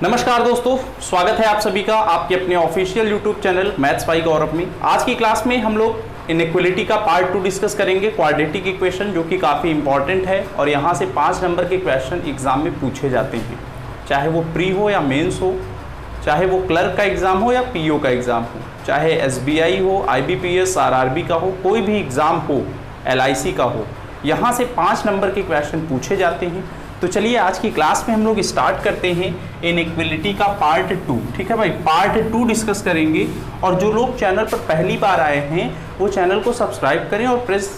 नमस्कार दोस्तों, स्वागत है आप सभी का आपके अपने official YouTube channel maths by Gaurav में। आज की क्लास में हम लोग इनइक्वालिटी का पार्ट 2 डिस्कस करेंगे, क्वाड्रेटिक इक्वेशन, जो कि काफ़ी इंपॉर्टेंट है और यहाँ से 5 नंबर के क्वेश्चन एग्जाम में पूछे जाते हैं, चाहे वो प्री हो या मेंस हो, चाहे वो क्लर्क का एग्ज़ाम हो या पीओ का एग्ज़ाम हो, चाहे एसबीआई हो, आईबीपीएस, आरआरबी का हो, कोई भी एग्ज़ाम हो, एलआईसी का हो, यहाँ से 5 नंबर के क्वेश्चन पूछे जाते हैं। तो चलिए आज की क्लास में हम लोग स्टार्ट करते हैं इनइक्वालिटी का पार्ट 2। ठीक है भाई, पार्ट 2 डिस्कस करेंगे। और जो लोग चैनल पर पहली बार आए हैं वो चैनल को सब्सक्राइब करें और प्रेस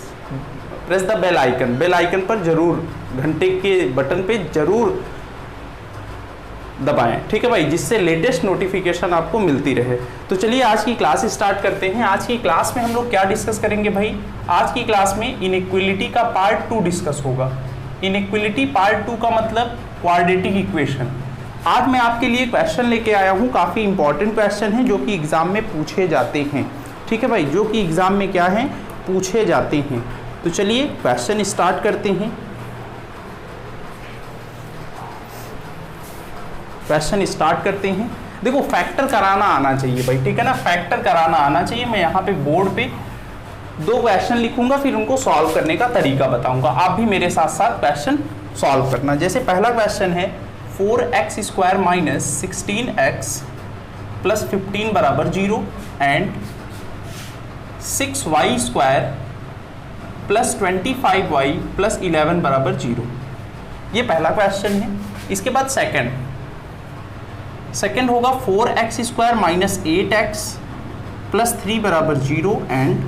द बेल आइकन पर जरूर, घंटे के बटन पे जरूर दबाएं। ठीक है भाई, जिससे लेटेस्ट नोटिफिकेशन आपको मिलती रहे। तो चलिए आज की क्लास स्टार्ट करते हैं। आज की क्लास में हम लोग क्या डिस्कस करेंगे भाई? आज की क्लास में इनइक्वालिटी का पार्ट 2 डिस्कस होगा। इनइक्वालिटी पार्ट 2 का मतलब क्वाड्रेटिक इक्वेशन। आज मैं आपके लिए क्वेश्चन लेके आया हूँ, काफ़ी इंपॉर्टेंट क्वेश्चन है जो कि एग्जाम में पूछे जाते हैं। ठीक है भाई, जो कि एग्जाम में क्या है, पूछे जाते हैं। तो चलिए क्वेश्चन स्टार्ट करते हैं। क्वेश्चन स्टार्ट करते हैं। देखो, फैक्टर कराना आना चाहिए भाई, ठीक है ना, फैक्टर कराना आना चाहिए। मैं यहाँ पे बोर्ड पे 2 क्वेश्चन लिखूंगा, फिर उनको सॉल्व करने का तरीका बताऊंगा। आप भी मेरे साथ साथ क्वेश्चन सॉल्व करना। जैसे पहला क्वेश्चन है 4x square minus 16x plus 15 बराबर 0 and 6y square plus 25y plus 11 बराबर 0। ये पहला क्वेश्चन है। इसके बाद सेकंड होगा 4x square minus 8x plus 3 बराबर 0 and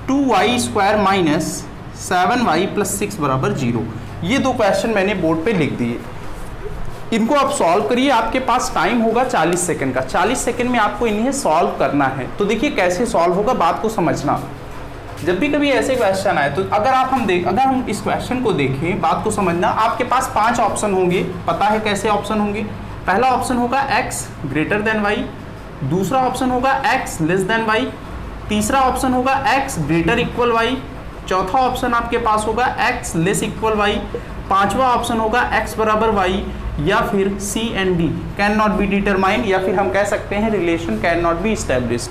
2y square minus 7y plus 6 बराबर 0। ये 2 क्वेश्चन मैंने बोर्ड पे लिख दिए। इनको आप सॉल्व करिए। आपके पास टाइम होगा 40 सेकंड का। 40 सेकंड में आपको इन्हें सॉल्व करना है। तो देखिए कैसे सॉल्व होगा, बात को समझना। जब भी कभी ऐसे क्वेश्चन आए तो अगर हम इस क्वेश्चन को देखें, बात को समझना। आपके पास 5 ऑप्शन होंगे। पता है कैसे ऑप्शन होंगे? पहला ऑप्शन होगा x ग्रेटर देन y, दूसरा ऑप्शन होगा x लेस देन y, तीसरा ऑप्शन होगा x ग्रेटर इक्वल y, चौथा ऑप्शन आपके पास होगा x लेस इक्वल y, पांचवा ऑप्शन होगा x बराबर y, या फिर C and D can not be determined, या फिर हम कह सकते हैं relation can not be established.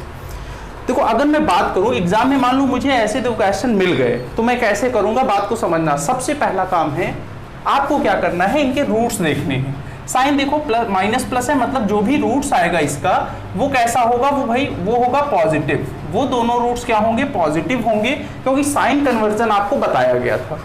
देखो, अगर मैं बात करूं एग्जाम में, मान लो मुझे ऐसे 2 क्वेश्चन मिल गए तो मैं कैसे करूंगा, बात को समझना। सबसे पहला काम है आपको क्या करना है, इनके रूट्स देखने हैं। साइन देखो, प्लस माइनस प्लस है, मतलब जो भी रूट्स आएगा इसका वो कैसा होगा, वो होगा पॉजिटिव। वो दोनों रूट्स क्या होंगे, पॉजिटिव होंगे, क्योंकि साइन कन्वर्जन आपको बताया गया था।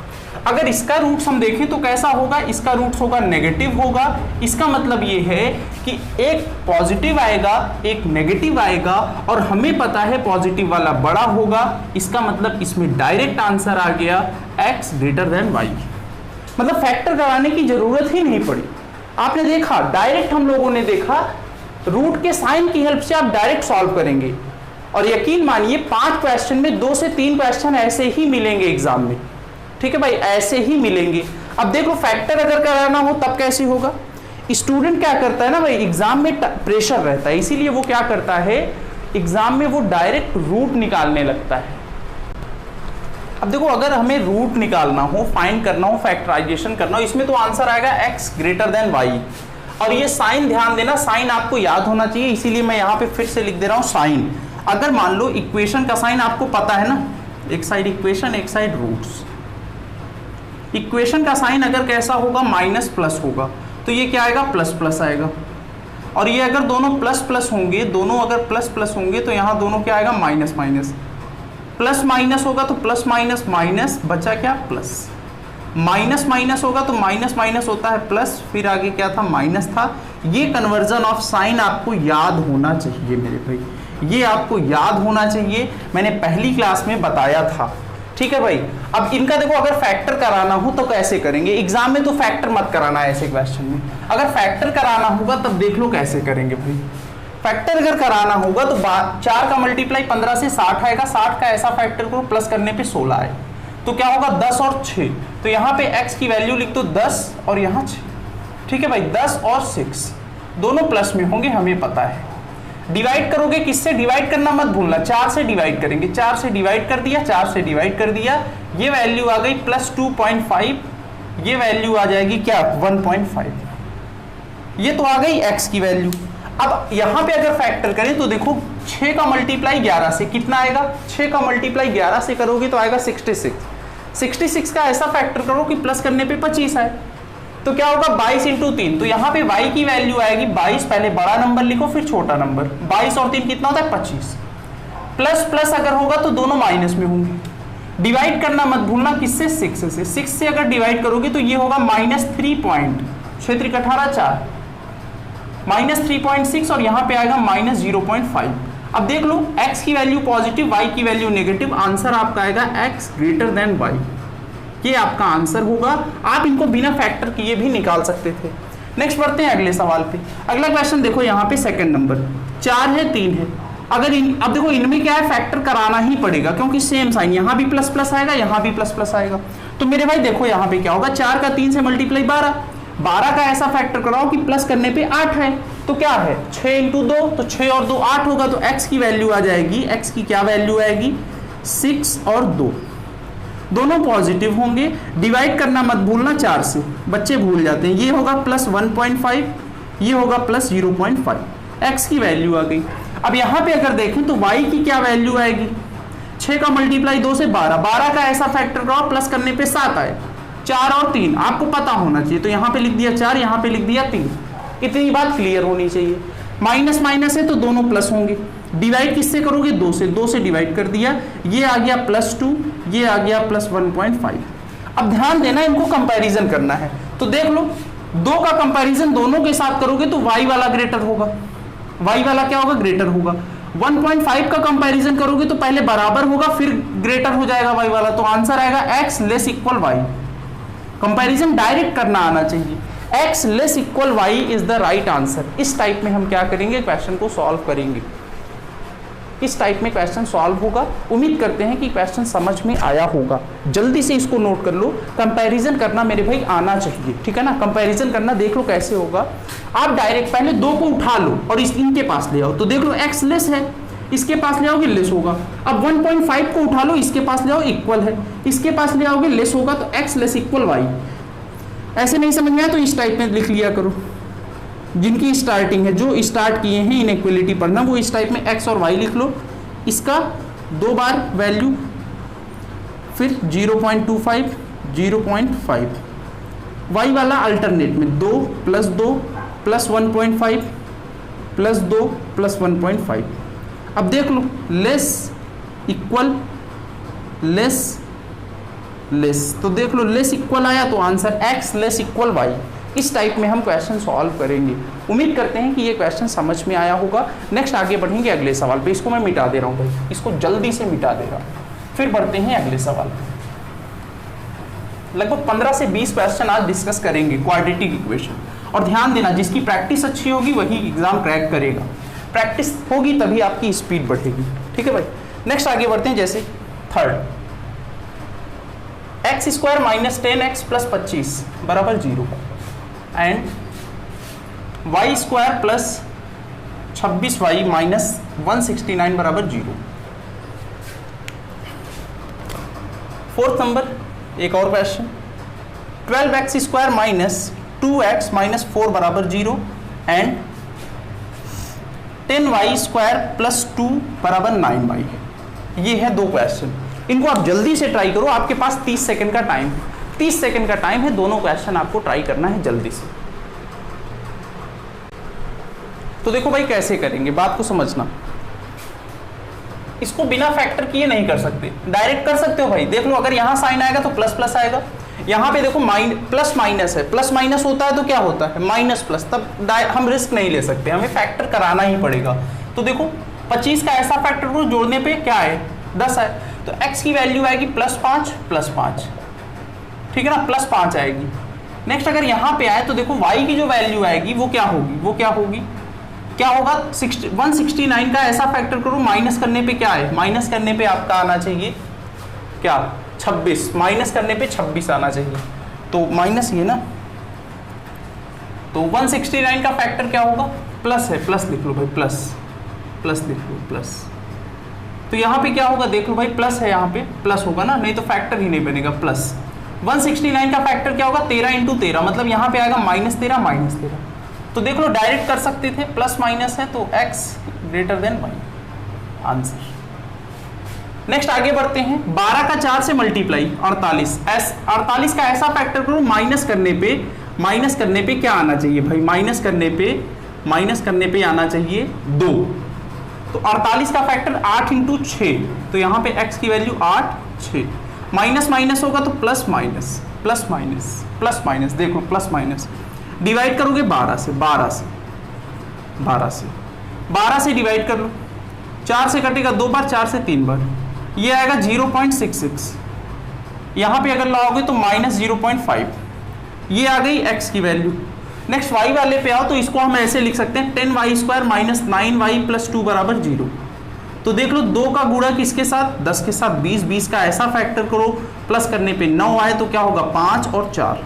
अगर इसका रूट्स हम देखें तो कैसा होगा, इसका रूट्स होगा नेगेटिव होगा। इसका मतलब ये है कि एक पॉजिटिव आएगा, एक नेगेटिव आएगा, और हमें पता है पॉजिटिव वाला बड़ा होगा। इसका मतलब इसमें डायरेक्ट आंसर आ गया x ग्रेटर देन y। मतलब फैक्टर कराने की जरूरत ही नहीं पड़ी। आपने देखा, डायरेक्ट हम लोगों ने देखा, रूट के साइन की हेल्प से आप डायरेक्ट सॉल्व करेंगे। और यकीन मानिए 5 क्वेश्चन में 2 से 3 क्वेश्चन ऐसे ही मिलेंगे एग्जाम में। ठीक है भाई, ऐसे ही मिलेंगे। अब देख लो, फैक्टर अगर कराना हो तब कैसे होगा। स्टूडेंट क्या करता है ना भाई, एग्जाम में प्रेशर रहता है, इसीलिए वो क्या करता है, एग्जाम में वो डायरेक्ट रूट निकालने लगता है। अब देखो, अगर हमें रूट निकालना हो, फाइंड करना हो, फैक्टराइजेशन करना हो, इसमें तो आंसर आएगा x ग्रेटर देन y। और ये साइन ध्यान देना, साइन आपको याद होना चाहिए, इसीलिए मैं यहाँ पे फिर से लिख दे रहा हूँ साइन। अगर मान लो इक्वेशन का साइन आपको पता है ना, एक साइड इक्वेशन एक साइड रूट्स। इक्वेशन का साइन अगर कैसा होगा, माइनस प्लस होगा, तो ये क्या आएगा, प्लस प्लस आएगा। और ये अगर दोनों प्लस प्लस होंगे, दोनों अगर प्लस प्लस होंगे तो यहाँ दोनों क्या आएगा, माइनस माइनस। प्लस माइनस होगा तो प्लस माइनस माइनस, बचा क्या, प्लस। माइनस माइनस होगा तो माइनस माइनस होता है प्लस, फिर आगे क्या था, माइनस था। ये कन्वर्जन ऑफ साइन आपको याद होना चाहिए मेरे भाई, ये आपको याद होना चाहिए। मैंने पहली क्लास में बताया था। ठीक है भाई, अब इनका देखो, अगर फैक्टर कराना हो तो कैसे करेंगे। एग्जाम में तो फैक्टर मत कराना है ऐसे क्वेश्चन में। अगर फैक्टर कराना होगा तब देख लो कैसे करेंगे भाई। फैक्टर अगर कराना होगा तो 4 का मल्टीप्लाई 15 से 60 आएगा। 60 का ऐसा फैक्टर करो, प्लस करने पे 16 आए तो क्या होगा, 10 और 6। तो यहाँ पे x की वैल्यू लिख दो 10 और यहाँ 6। ठीक है भाई, 10 और 6 दोनों प्लस में होंगे, हमें पता है। डिवाइड करोगे, किससे डिवाइड करना मत भूलना, 4 से डिवाइड करेंगे। 4 से डिवाइड कर दिया, 4 से डिवाइड कर दिया, ये वैल्यू आ गई प्लस 2.5, ये वैल्यू आ जाएगी क्या, 1.5। ये तो आ गई x की वैल्यू। अब यहां पे अगर फैक्टर करें तो देखो 6 का मल्टीप्लाई 11 से कितना आएगा, 6 का मल्टीप्लाई 11 से करोगे तो आएगा 66। 66 का ऐसा फैक्टर करो कि प्लस करने पे 25 आए, तो क्या होगा 22 इंटू 3। तो यहाँ पे y की वैल्यू आएगी 22, पहले बड़ा नंबर लिखो फिर छोटा नंबर, 22 और 3 कितना होता है 25। प्लस प्लस अगर होगा तो दोनों माइनस में होंगे। डिवाइड करना मत भूलना किससे, 6 से। 6 से अगर डिवाइड करोगे तो ये होगा -3 क्षेत्रिक 18 4 -3.6 और यहाँ पे आएगा -0.5। अब देख लो x की वैल्यू पॉजिटिव, y की वैल्यू नेगेटिव, आंसर आपका आएगा x ग्रेटर देन y। ये आपका आंसर होगा। आप इनको बिना फैक्टर किए भी निकाल सकते थे। नेक्स्ट बढ़ते हैं अगले सवाल पे। अगला क्वेश्चन देखो यहाँ पे सेकंड नंबर, 4 है 3 है। अगर अब देखो इनमें क्या है, फैक्टर कराना ही पड़ेगा क्योंकि सेम साइन, यहाँ भी प्लस प्लस आएगा यहाँ भी प्लस प्लस आएगा। तो मेरे भाई देखो यहाँ पे क्या होगा, 4 का 3 से मल्टीप्लाई 12, 12 का ऐसा फैक्टर कराओ कि प्लस करने पे 8 है, तो क्या है 6 इंटू 2, तो 6 और 2 8 होगा। तो x की वैल्यू आ जाएगी, x की क्या वैल्यू आएगी 6 और 2, दोनों पॉजिटिव होंगे। डिवाइड करना मत भूलना 4 से, बच्चे भूल जाते हैं। ये होगा +1.5, ये होगा +0.5, x की वैल्यू आ गई। अब यहाँ पे अगर देखें तो y की क्या वैल्यू आएगी, 6 का मल्टीप्लाई 2 से 12, 12 का ऐसा फैक्टर कराओ प्लस करने पे 7 आए, 4 और 3 आपको पता होना चाहिए, तो यहाँ पे लिख दिया 4, यहाँ पे लिख दिया 3। इतनी बात क्लियर होनी चाहिए। माइनस माइनस है तो दोनों प्लस होंगे। डिवाइड किससे करोगे, 2 से, 2 से डिवाइड कर दिया, ये आ गया +2, ये आ गया +1.5। अब ध्यान देना, इनको कंपैरिजन करना है, तो देख लो 2 का कंपैरिजन दोनों के साथ करोगे तो y वाला ग्रेटर होगा, y वाला क्या होगा ग्रेटर होगा। 1.5 का कंपैरिजन करोगे तो पहले बराबर होगा फिर ग्रेटर हो जाएगा y वाला, तो आंसर आएगा x less equal y। Comparison direct करना आना चाहिए, x less equal y is the right answer. इस टाइप में हम क्या करेंगे, क्वेश्चन को सॉल्व करेंगे। इस टाइप में क्वेश्चन सॉल्व होगा। उम्मीद करते हैं कि क्वेश्चन समझ में आया होगा। जल्दी से इसको नोट कर लो, कंपैरिजन करना मेरे भाई आना चाहिए, ठीक है ना। कंपैरिजन करना देख लो कैसे होगा। आप डायरेक्ट पहले 2 को उठा लो और इनके पास ले आओ, तो देख लो x लेस है, इसके पास ले आओगे लेस होगा। अब 1.5 को उठा लो, इसके पास ले आओ इक्वल है, इसके पास ले आओगे लेस होगा, तो x लेस इक्वल y। ऐसे नहीं समझ में आया तो इस टाइप में लिख लिया करो। जिनकी स्टार्टिंग है, जो स्टार्ट किए हैं इनइक्वलिटी पढ़ना, वो इस टाइप में x और y लिख लो, इसका 2 बार वैल्यू, फिर 0.25 0.5, y वाला अल्टरनेट में 2 + 2 + 1.5 + 2 + 1.5। अब देख लो लेस इक्वल लेस लेस, तो देख लो लेस इक्वल आया तो answer x less equal y। इस टाइप में हम क्वेश्चन सॉल्व करेंगे। उम्मीद करते हैं कि ये क्वेश्चन समझ में आया होगा। नेक्स्ट आगे बढ़ेंगे अगले सवाल पे। इसको मैं मिटा दे रहा हूँ भाई, इसको जल्दी से मिटा दे रहा हूँ, फिर बढ़ते हैं अगले सवाल पे। लगभग 15 से 20 क्वेश्चन आज डिस्कस करेंगे क्वाड्रेटिक इक्वेशन। और ध्यान देना, जिसकी प्रैक्टिस अच्छी होगी वही एग्जाम क्रैक करेगा। प्रैक्टिस होगी तभी आपकी स्पीड बढ़ेगी, ठीक है भाई। नेक्स्ट आगे बढ़ते हैं, जैसे थर्ड, x² - 10x + 25 बराबर 0 एंड y² + 26y - 169 बराबर 0। फोर्थ नंबर, एक और क्वेश्चन, 12x² - 2x - 4 बराबर 0 एंड 10y² + 2 बराबर 9y। ये है 2 क्वेश्चन। इनको आप जल्दी से ट्राई करो, आपके पास 30 सेकंड का टाइम है, 30 सेकंड का टाइम है, दोनों क्वेश्चन आपको ट्राई करना है जल्दी से। तो देखो भाई कैसे करेंगे, बात को समझना। इसको बिना फैक्टर किए नहीं कर सकते, डायरेक्ट कर सकते हो भाई। देख लो अगर यहां साइन आएगा तो प्लस प्लस आएगा, यहाँ पे देखो प्लस माइनस है, प्लस माइनस होता है तो क्या होता है माइनस प्लस, तब हम रिस्क नहीं ले सकते, हमें फैक्टर कराना ही पड़ेगा। तो देखो 25 का ऐसा फैक्टर को जोड़ने पे क्या है 10 है, तो x की वैल्यू आएगी +5 +5, ठीक है ना, +5 आएगी। नेक्स्ट अगर यहाँ पे आए तो देखो y की जो वैल्यू आएगी वो क्या होगी, क्या होगा 169 का ऐसा फैक्टर करो, माइनस करने पे क्या है, माइनस करने पे आपका आना चाहिए क्या 26, माइनस करने पे 26 आना चाहिए, तो माइनस ये ना, तो 169 का फैक्टर क्या होगा प्लस है, प्लस लिख लो भाई, प्लस लिख लो प्लस। तो यहाँ पे क्या होगा देख लो भाई, प्लस है, यहाँ पे प्लस होगा ना, नहीं तो फैक्टर ही नहीं बनेगा प्लस। 169 का फैक्टर क्या होगा 13 × 13, मतलब यहाँ पे आएगा -13 -13, तो देख लो डायरेक्ट कर सकते थे, प्लस माइनस है तो x greater than y, answer. Next आगे बढ़ते हैं, 12 का 4 से मल्टीप्लाई 48, 48 का ऐसा फैक्टर करो माइनस करने पे क्या आना चाहिए भाई, माइनस करने पे आना चाहिए 2। तो 48 का फैक्टर 8 इंटू 6, तो यहाँ पे x की वैल्यू 8 6, माइनस माइनस होगा तो प्लस माइनस, देखो प्लस माइनस, डिवाइड करोगे 12 से डिवाइड कर लो, 4 से कटेगा 2 बार, 4 से 3 बार, ये आएगा 0.66, यहाँ पे अगर लाओगे तो माइनस 0.5, ये आ गई x की वैल्यू। नेक्स्ट y वाले पे आओ तो इसको हम ऐसे लिख सकते हैं 10y² माइनस 9y प्लस 2 बराबर 0। तो देख लो 2 का गुणा किसके साथ, 10 के साथ, 20 का ऐसा फैक्टर करो, प्लस करने पे 9 आए तो क्या होगा 5 और 4,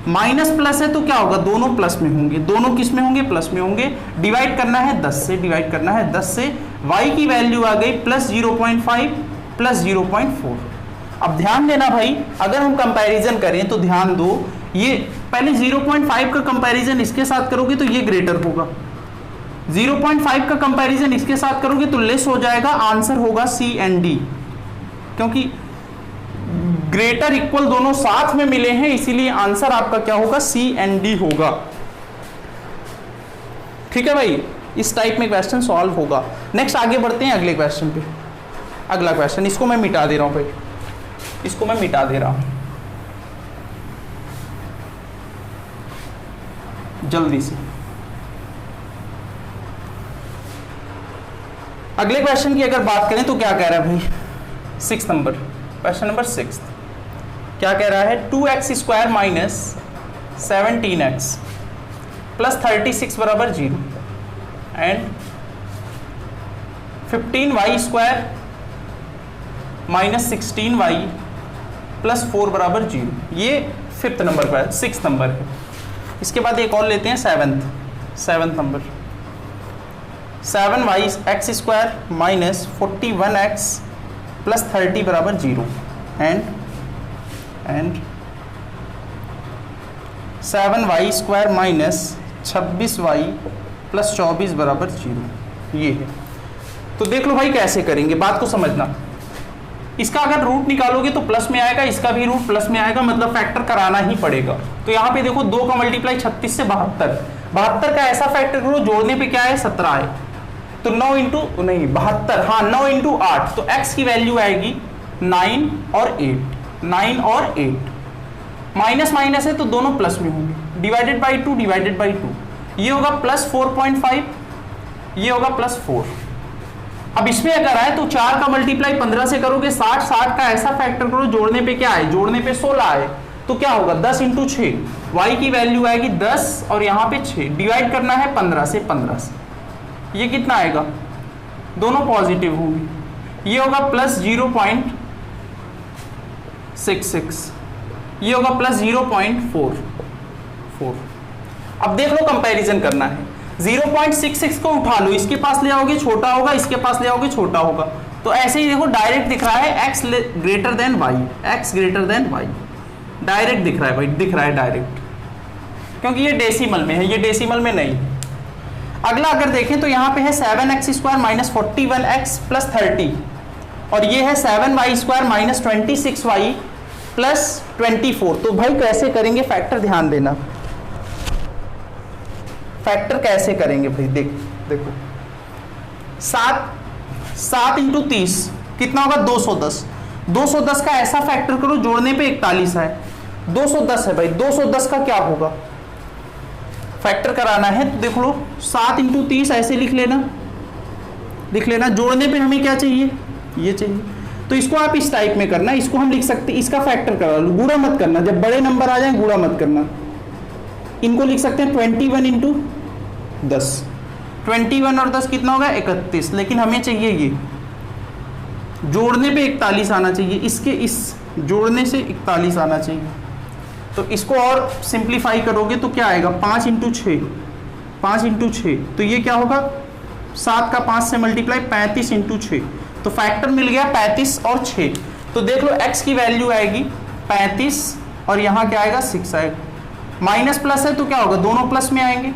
माइनस प्लस है तो क्या होगा दोनों प्लस में होंगे, दोनों किस में होंगे, प्लस में होंगे। डिवाइड करना है 10 से, y की वैल्यू आ गई प्लस 0.5 प्लस 0.4। अब ध्यान देना भाई, अगर हम कंपैरिजन करें तो ध्यान दो, ये पहले 0.5 का कंपैरिजन इसके साथ करोगे तो ये ग्रेटर होगा, 0.5 का कंपैरिजन इसके साथ करोगे तो लेस हो जाएगा, आंसर होगा C एंड D, क्योंकि ग्रेटर इक्वल दोनों साथ में मिले हैं, इसीलिए आंसर आपका क्या होगा, C एंड D होगा। ठीक है भाई, इस टाइप में क्वेश्चन सॉल्व होगा। नेक्स्ट आगे बढ़ते हैं अगले क्वेश्चन पे। अगला क्वेश्चन, इसको मैं मिटा दे रहा हूं भाई, इसको मैं मिटा दे रहा हूं जल्दी से। अगले क्वेश्चन की अगर बात करें तो क्या कह रहा है भाई, 6 नंबर, क्वेश्चन नंबर 6 क्या कह रहा है, 2x² माइनस 17x प्लस 36 बराबर 0 and 15y² minus 16y plus 4 बराबर 0। ये 5th नंबर का है, 6th नंबर है। इसके बाद एक और लेते हैं 7th number, 7x² minus 41x plus 30 बराबर 0 and 7y² minus 26y plus 24 बराबर 0, ये है। तो देख लो भाई कैसे करेंगे, बात को समझना। इसका अगर रूट निकालोगे तो प्लस में आएगा, इसका भी रूट प्लस में आएगा, मतलब फैक्टर कराना ही पड़ेगा। तो यहाँ पे देखो 2 का मल्टीप्लाई 36 से 72 का ऐसा फैक्टर करो, जोड़ने पे क्या है 17 है, तो 9 इंटू नहीं 72, हाँ 9 इंटू 8, तो x की वैल्यू आएगी 9 और 8, माइनस माइनस है तो दोनों प्लस में होंगे, डिवाइडेड बाई 2, ये होगा प्लस 4.5, ये होगा प्लस 4। अब इसमें अगर आए तो 4 का मल्टीप्लाई 15 से करोगे 60 का ऐसा फैक्टर करो, जोड़ने पे क्या है, जोड़ने पे 16 है, तो क्या होगा 10 इंटू 6, y की वैल्यू आएगी 10 और यहाँ पे 6, डिवाइड करना है 15 से, ये कितना आएगा, दोनों पॉजिटिव होंगे, ये होगा प्लस 0.66, ये होगा प्लस 0.44। अब देख लो कंपैरिजन करना है, 0.66 को उठा लो, इसके पास ले आओगे छोटा होगा, इसके पास ले आओगे छोटा होगा, तो ऐसे ही देखो डायरेक्ट दिख रहा है x greater than y, direct दिख रहा है भाई, दिख रहा है डायरेक्ट, क्योंकि ये डेसिमल में है, ये डेसिमल में नहीं। अगला अगर देखें तो यहाँ पे है 7x² माइनस 41x प्लस 30 और ये है 7y² माइनस 26y प्लस 24। तो भाई कैसे करेंगे फैक्टर, ध्यान देना फैक्टर कैसे करेंगे भाई, देखो 7 इंटू 30 कितना होगा 210 का ऐसा फैक्टर करो, जोड़ने पे 41 है, 210 है भाई, 210 का क्या होगा, फैक्टर कराना है तो देख लो 7 इंटू 30 ऐसे लिख लेना, जोड़ने पे हमें क्या चाहिए, ये चाहिए, तो इसको आप इस टाइप में करना, इसको हम लिख सकते, इसका फैक्टर करा लो, गुणा मत करना, जब बड़े नंबर आ जाए गुणा मत करना, इनको लिख सकते हैं 21 इंटू 10, 21 और 10 कितना होगा 31, लेकिन हमें चाहिए ये, जोड़ने पे 41 आना चाहिए, इसके इस जोड़ने से 41 आना चाहिए, तो इसको और सिंप्लीफाई करोगे तो क्या आएगा 5 इंटू 6, तो ये क्या होगा 7 का 5 से मल्टीप्लाई 35 इंटू 6, तो फैक्टर मिल गया 35 और 6। तो देख लो x की वैल्यू आएगी 35 और यहाँ क्या आएगा 6 आएगा, माइनस प्लस है तो क्या होगा दोनों प्लस में आएंगे,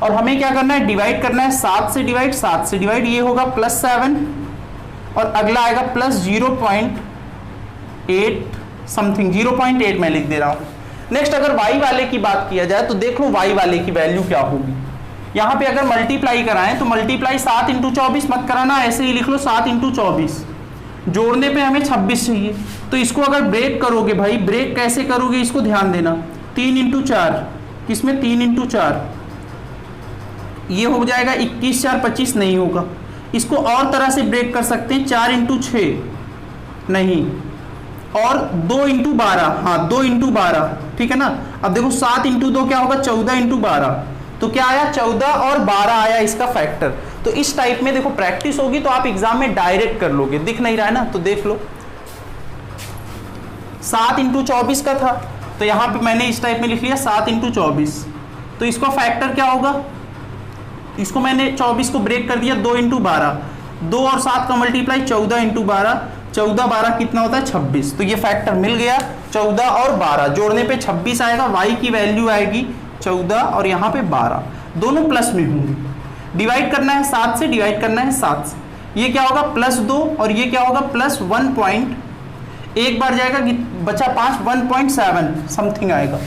और हमें क्या करना है, डिवाइड करना है 7 से डिवाइड, 7 से डिवाइड, ये होगा +7 और अगला आएगा +0.8 समथिंग, 0.8 मैं लिख दे रहा हूं। नेक्स्ट अगर y वाले की बात किया जाए तो देख लो y वाले की वैल्यू क्या होगी। यहां पे अगर मल्टीप्लाई कराएं तो मल्टीप्लाई 7 × 24 मत कराना, ऐसे ही लिख लो 7 × 24, जोड़ने पे हमें 26 चाहिए। तो इसको अगर ब्रेक करोगे भाई, ब्रेक कैसे करोगे इसको ध्यान देना, 3 × 4, किसमें 3 × 4, ये हो जाएगा 21 4 25, नहीं होगा। इसको और तरह से ब्रेक कर सकते हैं, 4 × 6 नहीं, और 2 × 12, हाँ 2 × 12, ठीक है ना। अब देखो 7 × 2 क्या होगा, 14 × 12, तो क्या आया 14 और 12 आया इसका फैक्टर। तो इस टाइप में देखो प्रैक्टिस होगी तो आप एग्जाम में डायरेक्ट कर लोगे। दिख नहीं रहा है ना, तो देख लो 7 × 24 का था, तो यहां पे मैंने इस टाइप में लिख लिया 7 × 24, तो इसका फैक्टर क्या होगा, इसको मैंने 24 को ब्रेक कर दिया 2 × 12, 2 और 7 का मल्टीप्लाई 14 × 12, 14 12 कितना होता है 26, तो ये फैक्टर मिल गया 14 और 12, जोड़ने पे 26 आएगा, y की वैल्यू आएगी 14 और यहाँ पे 12, दोनों प्लस में होंगे। डिवाइड करना है 7 से, डिवाइड करना है 7 से, ये क्या होगा +2 और ये क्या होगा +1 एक बार जाएगा, बचा 5, 1.7 समथिंग आएगा।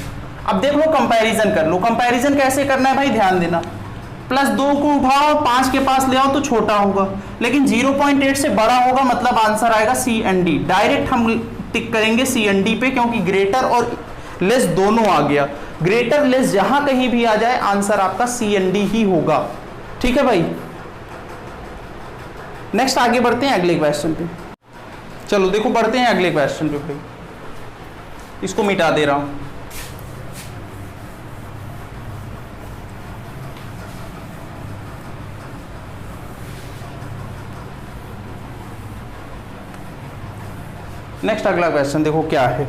अब देख लो कंपैरिजन कर लो, कंपैरिजन कैसे करना है भाई ध्यान देना, +2 को उठाओ 5 के पास ले आओ तो छोटा होगा, लेकिन 0.8 से बड़ा होगा, मतलब आंसर आएगा सी एंड डी। डायरेक्ट हम टिक करेंगे सी एंड डी पे, क्योंकि ग्रेटर और लेस दोनों आ गया, ग्रेटर लेस जहां कहीं भी आ जाए आंसर आपका सी एंड डी ही होगा, ठीक है भाई। नेक्स्ट आगे बढ़ते हैं अगले क्वेश्चन पे। चलो देखो बढ़ते हैं अगले क्वेश्चन पे भाई, इसको मिटा दे रहा हूं। नेक्स्ट अगला क्वेश्चन देखो क्या है,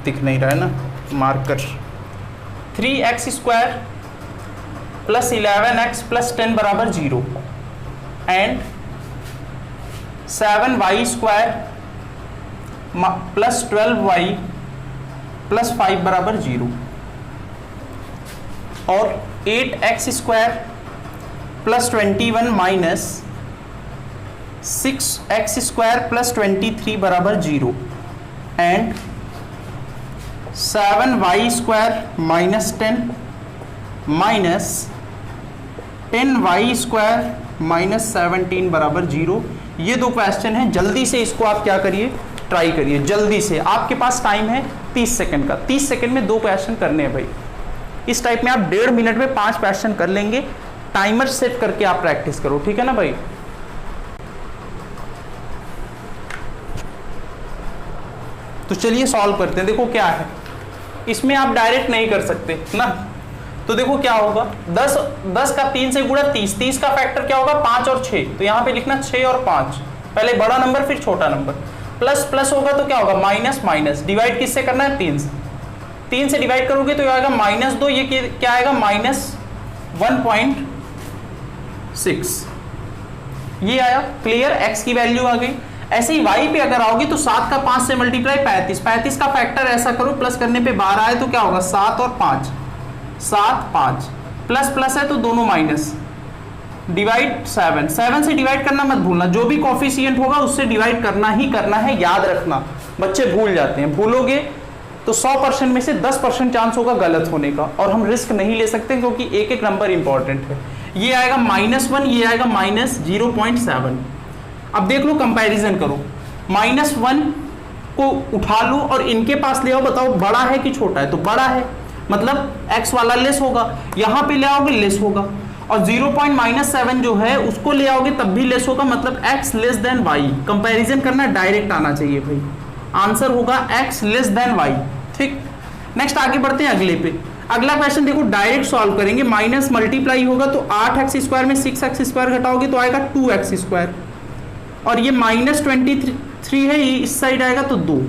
दिख नहीं रहा है ना, marker. 3x² + 11x + 10 = 0 and 7y² + 12y + 5 = 0 और 8x² + 21 - 6x² + 23 = 0 and 7y² - 10 -10y² - 17 = 0। ये दो क्वेश्चन हैं, जल्दी से इसको आप क्या करिए, ट्राई करिए जल्दी से। आपके पास टाइम है 30 सेकंड का, 30 सेकंड में 2 क्वेश्चन करने हैं भाई। इस टाइप में आप 1.5 मिनट में 5 क्वेश्चन कर लेंगे। टाइमर सेट करके आप प्रैक्टिस करो, ठीक है ना भाई। तो चलिए सॉल्व करते हैं। देखो क्या है, इसमें आप डायरेक्ट नहीं कर सकते ना, तो देखो क्या होगा, 10 का 3 से गुणा 30, 30 का फैक्टर क्या होगा 5 और 6, तो यहाँ पे लिखना 6 और 5, पहले बड़ा नंबर फिर छोटा नंबर, प्लस प्लस होगा तो क्या होगा माइनस माइनस, डिवाइड किससे करना है 3 से, 3 से डिवाइड करोगे तो ये आएगा -2, ये क्या आएगा -1.6, ये आया क्लियर, x की वैल्यू आ गई। ऐसे ही y पे अगर आओगे तो 7 का 5 से मल्टीप्लाई 35, 35 का फैक्टर ऐसा करो, प्लस करने पे 12 आए तो क्या होगा 7 और 5, 7 5, प्लस प्लस है तो दोनों माइनस, डिवाइड 7, 7 से डिवाइड करना मत भूलना, जो भी कोफिशिएंट होगा उससे डिवाइड करना ही करना है, याद रखना, बच्चे भूल जाते हैं, भूलोगे तो 100% में से 10% चांस होगा गलत होने का, और हम रिस्क नहीं ले सकते क्योंकि एक एक नंबर इंपॉर्टेंट है। ये आएगा -1, ये आएगा -0.7। अब देख लो कंपैरिजन करो, -1 को उठा लो और इनके पास ले आओ, बताओ बड़ा है कि छोटा है, तो बड़ा है मतलब x वाला लेस होगा, यहाँ पे ले आओगे लेस होगा, और 0.7 जो है उसको ले आओगे तब भी लेस होगा, मतलब x less than y। Comparison करना डायरेक्ट आना चाहिए भाई, आंसर होगा x लेस देन y। ठीक, नेक्स्ट आगे बढ़ते हैं अगले पे। अगला क्वेश्चन देखो डायरेक्ट सॉल्व करेंगे, माइनस मल्टीप्लाई होगा तो 8x² में 6x² घटाओगे तो आएगा 2x², और ये -23 है, ये इस साइड आएगा तो 2,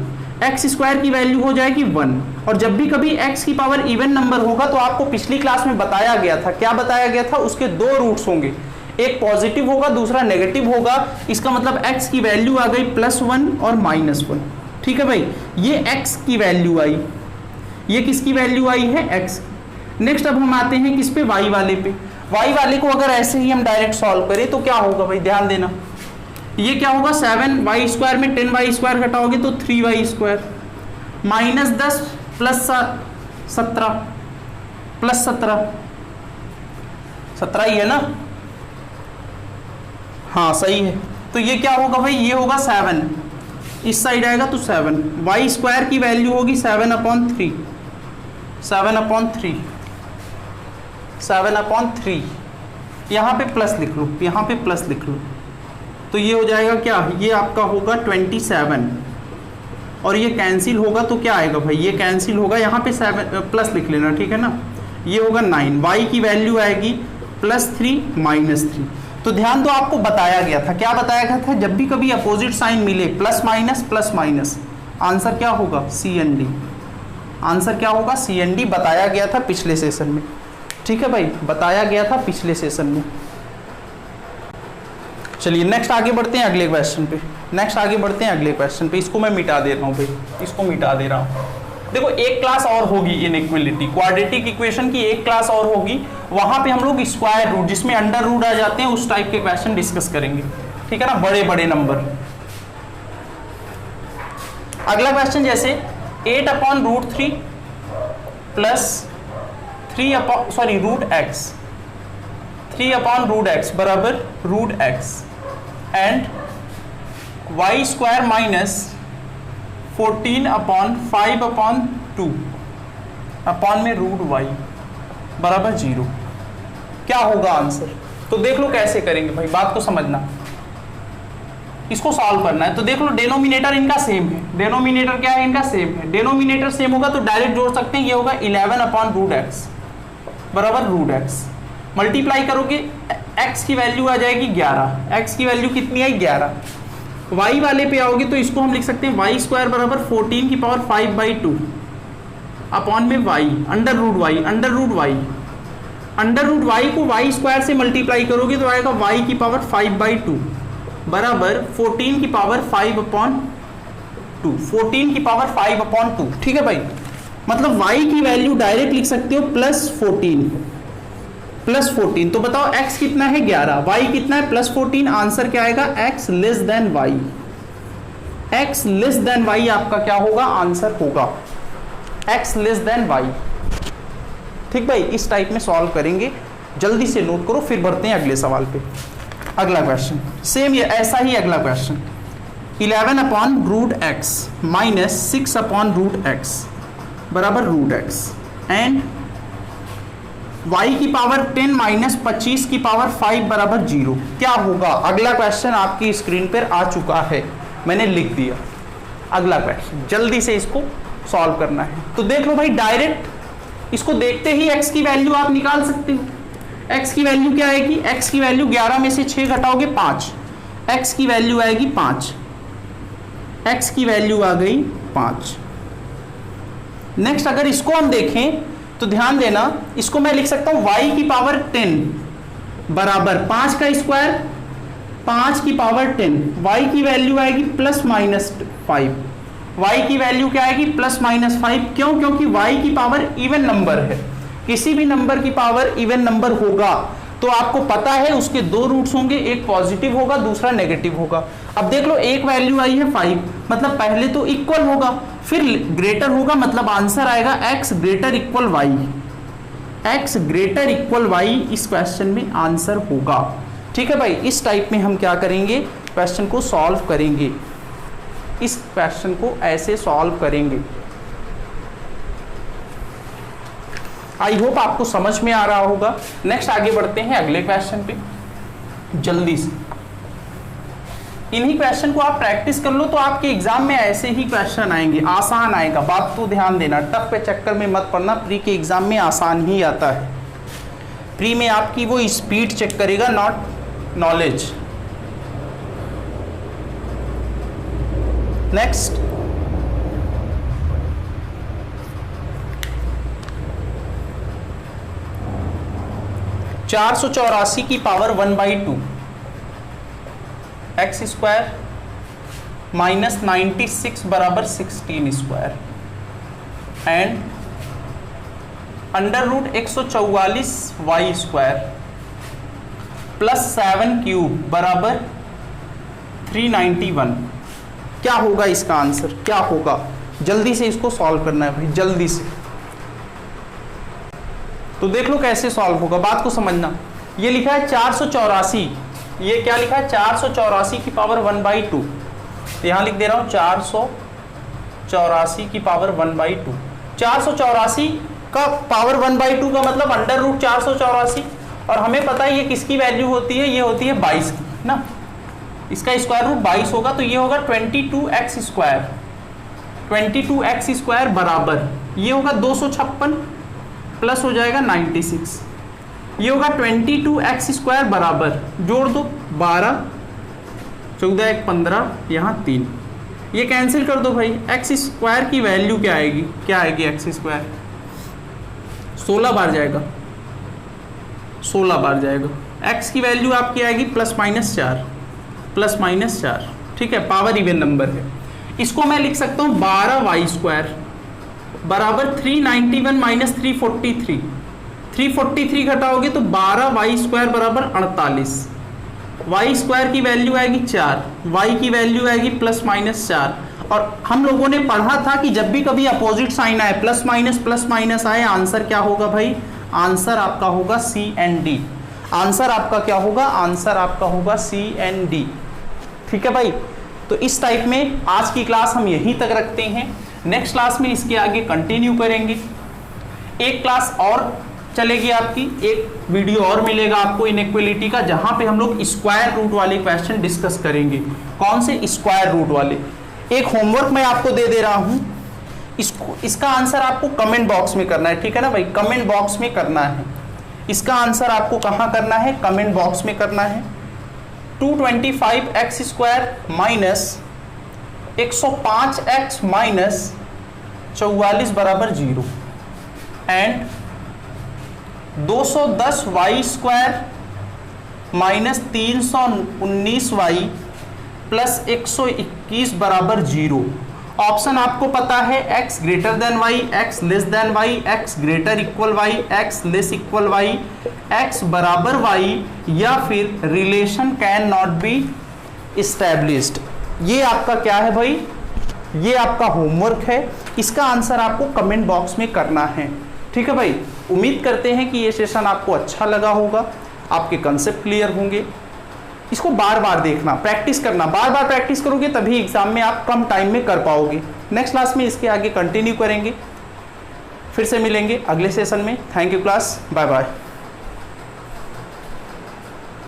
x² की वैल्यू हो जाएगी 1। और जब भी कभी x की पावर इवन नंबर होगा तो आपको पिछली क्लास में बताया गया था, क्या बताया गया था, उसके 2 रूट्स होंगे, एक पॉजिटिव होगा दूसरा नेगेटिव होगा, इसका मतलब x की वैल्यू आ गई +1 और -1। ठीक है भाई, ये x की वैल्यू आई, ये किसकी वैल्यू आई है, x। नेक्स्ट अब हम आते हैं किस पे, y वाले पे। y वाले को अगर ऐसे ही हम डायरेक्ट सॉल्व करें तो क्या होगा भाई, ध्यान देना, ये क्या होगा 7y स्क्वायर में 10y स्क्वायर घटाओगे तो 3y square, minus 10 plus 17 plus 17 ही है ना, हाँ सही है। तो ये क्या होगा भाई, ये होगा 7, इस साइड आएगा तो 7, y स्क्वायर की वैल्यू होगी 7/3, 7/3, यहाँ पे प्लस लिख लो, यहाँ पे प्लस लिख लो, तो ये हो जाएगा क्या, ये आपका होगा 27 और ये कैंसिल होगा तो क्या आएगा भाई, ये कैंसिल होगा, यहाँ पे 7 प्लस लिख लेना, ठीक है ना, ये होगा 9, y की वैल्यू आएगी +3 -3। तो ध्यान दो, आपको बताया गया था, क्या बताया गया था, जब भी कभी अपोजिट साइन मिले प्लस माइनस आंसर क्या होगा, CND, आंसर क्या होगा, CND बताया गया था पिछले सेशन में, ठीक है भाई, बताया गया था पिछले सेशन में। चलिए नेक्स्ट आगे बढ़ते हैं अगले क्वेश्चन पे, इसको मैं मिटा दे रहा हूँ भाई, इसको मिटा दे रहा हूँ। देखो एक क्लास और होगी इनइक्वालिटी, क्वाड्रेटिक इक्वेशन की एक क्लास और होगी, वहां पे हम लोग स्क्वायर रूट जिसमें अंडर रूट आ जाते हैं उस टाइप के क्वेश्चन डिस्कस करेंगे, ठीक है ना, बड़े बड़े नंबर। अगला क्वेश्चन जैसे 8/√3 प्लस 3/√x बराबर √x and y square minus 14/5/2 upon में √y बराबर 0, क्या होगा आंसर। तो देख लो कैसे करेंगे भाई, बात को समझना, इसको सॉल्व करना है। तो देख लो डेनोमिनेटर इनका सेम है, डेनोमिनेटर क्या है इनका सेम है, डेनोमिनेटर सेम होगा तो डायरेक्ट जोड़ सकते हैं, ये होगा 11/√x बराबर √x, मल्टीप्लाई करोगे x की वैल्यू आ जाएगी 11, x की वैल्यू कितनी आई 11, y वाले पे आओगे तो इसको हम लिख सकते हैं y स्क्वायर बराबर 14⁵/2 अपॉन में y अंडर रूट y को y स्क्वायर से मल्टीप्लाई करोगे तो आएगा y की पावर 5/2 बराबर 14⁵5/2, 14⁵5/2, ठीक है भाई, मतलब y की वैल्यू डायरेक्ट लिख सकते हो +14, तो बताओ x कितना है 11, y कितना है +14, आंसर क्या आएगा x लेस देन y आपका क्या होगा, आंसर होगा x लेस देन y। ठीक भाई, इस टाइप में सॉल्व करेंगे, जल्दी से नोट करो, फिर बढ़ते हैं अगले सवाल पे। अगला क्वेश्चन सेम ये ऐसा ही अगला क्वेश्चन, 11/√x माइनस 6/√x बराबर √x एंड y की पावर 10 माइनस 25 की पावर 5 बराबर 0, क्या होगा। अगला क्वेश्चन आपकी स्क्रीन पर आ चुका है, मैंने लिख दिया। अगला क्वेश्चन जल्दी से इसको सॉल्व करना है। तो देख लो भाई, डायरेक्ट इसको देखते ही x की वैल्यू आप निकाल सकते हो। x की वैल्यू क्या आएगी, x की वैल्यू 11 में से 6 घटाओगे 5, x की वैल्यू आएगी 5, x की वैल्यू आ गई 5। नेक्स्ट अगर इसको हम देखें तो ध्यान देना, इसको मैं लिख सकता हूं y की पावर 10 बराबर 5 का स्क्वायर 5 की पावर 10, y की वैल्यू आएगी +-5, y की वैल्यू क्या आएगी +-5, क्यों, क्योंकि y की पावर इवन नंबर है, किसी भी नंबर की पावर इवन नंबर होगा तो आपको पता है उसके दो रूट्स होंगे, एक पॉजिटिव होगा दूसरा नेगेटिव होगा। अब देख लो एक वैल्यू आई है 5, मतलब पहले तो इक्वल होगा फिर ग्रेटर होगा, मतलब आंसर आएगा x greater equal y, x greater equal y इस क्वेश्चन में आंसर होगा। ठीक है भाई, इस टाइप में हम क्या करेंगे, क्वेश्चन को सॉल्व करेंगे, इस क्वेश्चन को ऐसे सॉल्व करेंगे। आई होप आपको समझ में आ रहा होगा। नेक्स्ट आगे बढ़ते हैं अगले क्वेश्चन पे जल्दी से। इन्हीं क्वेश्चन को आप प्रैक्टिस कर लो तो आपके एग्जाम में ऐसे ही क्वेश्चन आएंगे, आसान आएगा, बात तो ध्यान देना, टफ के चक्कर में मत पड़ना, प्री के एग्जाम में आसान ही आता है। प्री में आपकी वो स्पीड चेक करेगा, नॉट नॉलेज। नेक्स्ट (484 की पावर 1/2) एक्स स्क्वायर माइनस 96 बराबर 16 square and under root 144 Y square plus 7 cube बराबर 391। क्या होगा इसका आंसर, क्या होगा? जल्दी से इसको सॉल्व करना है भाई, जल्दी से। तो देख लो कैसे सॉल्व होगा, बात को समझना। ये लिखा है 484, ये क्या लिखा है 484 की पावर 1/2। यहां लिख दे रहा हूं 484 की पावर 1/2। 484 का पावर 1/2 का मतलब अंडर रूट 484, और हमें पता है ये किसकी वैल्यू होती है, ये होती है 22 की ना। इसका स्क्वायर रूट 22 होगा, तो ये होगा 22x स्क्वायर। 22x स्क्वायर बराबर ये होगा 256 प्लस हो जाएगा 96। ये होगा 22x स्क्वायर बराबर, जोड़ दो 12, 14 1 15, यहाँ 3, ये कैंसिल कर दो भाई। x स्क्वायर की वैल्यू क्या आएगी, क्या आएगी x स्क्वायर? 16 बार जाएगा, 16 बार जाएगा। x की वैल्यू आपकी आएगी ±4, ±4, ठीक है, पावर इवन नंबर है। इसको मैं लिख सकता हूँ 12y स्क्वायर बराबर 391 माइनस 343। 343 घटाओगे तो 12y स्क्वायर बराबर 48। y स्क्वायर की वैल्यू आएगी 4, y की वैल्यू आएगी ±4। और हम लोगों ने पढ़ा था कि जब भी कभी अपोजिट साइन आए, प्लस माइनस आए, आंसर क्या होगा भाई? आंसर आपका होगा सी एंड डी। आंसर आपका क्या होगा? आंसर आपका होगा सी एंड डी। ठीक है भाई, तो इस टाइप में आज की क्लास हम यहीं तक रखते हैं। नेक्स्ट क्लास में इसके आगे कंटिन्यू करेंगे। एक क्लास और चलेगी आपकी, एक वीडियो और मिलेगा आपको इनइक्वालिटी का, जहां पे हम लोग स्क्वायर रूट वाले क्वेश्चन डिस्कस करेंगे। कौन से? स्क्वायर रूट वाले। एक होमवर्क मैं आपको दे दे रहा हूं, इसका आंसर आपको कमेंट बॉक्स में करना है, ठीक है ना भाई? कमेंट बॉक्स में करना है। इसका आंसर आपको कहां करना है? कमेंट बॉक्स में करना है। 225x square minus 105x minus 44 बराबर 0 and 210y square minus 319y plus 121 बराबर 0। ऑप्शन आपको पता है x greater than y, x less than y, x greater equal y, x less equal y, x बराबर y, या फिर relation can not be established. ये आपका क्या है भाई? ये आपका होमवर्क है। इसका आंसर आपको कमेंट बॉक्स में करना है, ठीक है भाई? उम्मीद करते हैं कि ये सेशन आपको अच्छा लगा होगा, आपके कंसेप्ट क्लियर होंगे। इसको बार बार देखना, प्रैक्टिस करना, बार बार प्रैक्टिस करोगे तभी एग्जाम में आप कम टाइम में कर पाओगे। नेक्स्ट क्लास में इसके आगे कंटिन्यू करेंगे, फिर से मिलेंगे अगले सेशन में। Thank you class, bye bye.